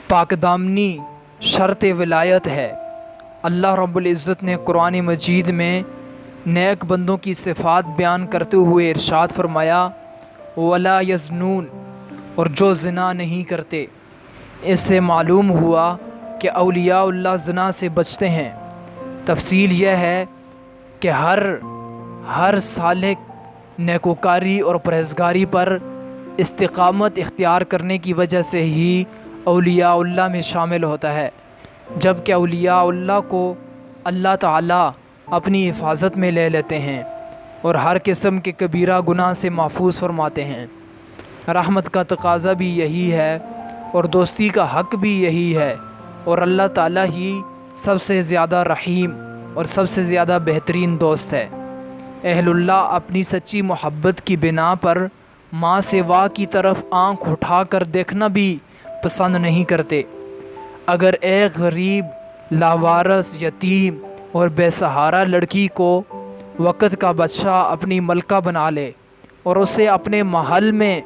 پاک دامنی شرط ولایت ہے۔ اللہ رب العزت نے قرآن مجید میں نیک بندوں کی صفات بیان کرتے ہوئے ارشاد فرمایا وَلَا يَزْنُونَ، اور جو زنا نہیں کرتے۔ اس سے معلوم ہوا کہ اولیاء اللہ زنا سے بچتے ہیں۔ تفصیل یہ ہے کہ ہر سالک نیکوکاری اور پرہیزگاری پر استقامت اختیار کرنے کی وجہ سے ہی اولیاء اللہ میں شامل ہوتا ہے، جبکہ اولیاء اللہ کو اللہ تعالیٰ اپنی حفاظت میں لے لیتے ہیں اور ہر قسم کے کبیرہ گناہ سے محفوظ فرماتے ہیں۔ رحمت کا تقاضا بھی یہی ہے اور دوستی کا حق بھی یہی ہے، اور اللہ تعالیٰ ہی سب سے زیادہ رحیم اور سب سے زیادہ بہترین دوست ہے۔ اہل اللہ اپنی سچی محبت کی بنا پر ماں سوا کی طرف آنکھ اٹھا کر دیکھنا بھی پسند نہیں کرتے۔ اگر ایک غریب، لاوارث، یتیم اور بے سہارا لڑکی کو وقت کا بادشاہ اپنی ملکہ بنا لے اور اسے اپنے محل میں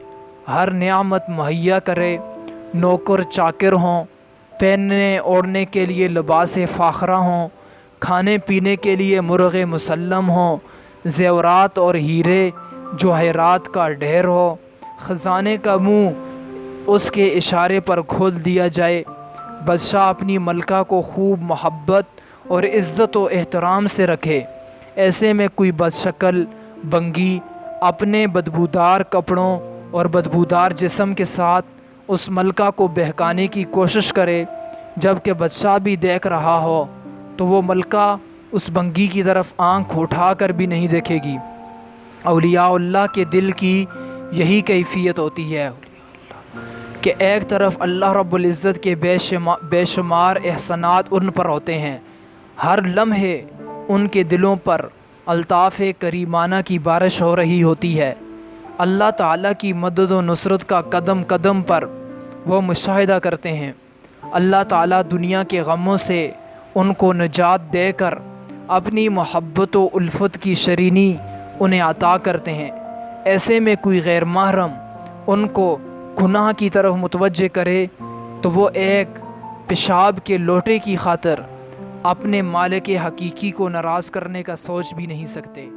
ہر نعمت مہیا کرے، نوکر چاکر ہوں، پہننے اوڑھنے کے لیے لباس فاخرہ ہوں، کھانے پینے کے لیے مرغ مسلم ہوں، زیورات اور ہیرے جواہرات کا ڈھیر ہو، خزانے کا منہ اس کے اشارے پر کھول دیا جائے، بادشاہ اپنی ملکہ کو خوب محبت اور عزت و احترام سے رکھے، ایسے میں کوئی بدشکل بنگی اپنے بدبودار کپڑوں اور بدبودار جسم کے ساتھ اس ملکہ کو بہکانے کی کوشش کرے، جبکہ بادشاہ بھی دیکھ رہا ہو، تو وہ ملکہ اس بنگی کی طرف آنکھ اٹھا کر بھی نہیں دیکھے گی۔ اولیاء اللہ کے دل کی یہی کیفیت ہوتی ہے کہ ایک طرف اللہ رب العزت کے بے شمار احسانات ان پر ہوتے ہیں، ہر لمحے ان کے دلوں پر الطاف کریمانہ کی بارش ہو رہی ہوتی ہے، اللہ تعالیٰ کی مدد و نصرت کا قدم قدم پر وہ مشاہدہ کرتے ہیں، اللہ تعالیٰ دنیا کے غموں سے ان کو نجات دے کر اپنی محبت و الفت کی شرینی انہیں عطا کرتے ہیں۔ ایسے میں کوئی غیر محرم ان کو گناہ کی طرف متوجہ کرے تو وہ ایک پیشاب کے لوٹے کی خاطر اپنے مالک حقیقی کو ناراض کرنے کا سوچ بھی نہیں سکتے۔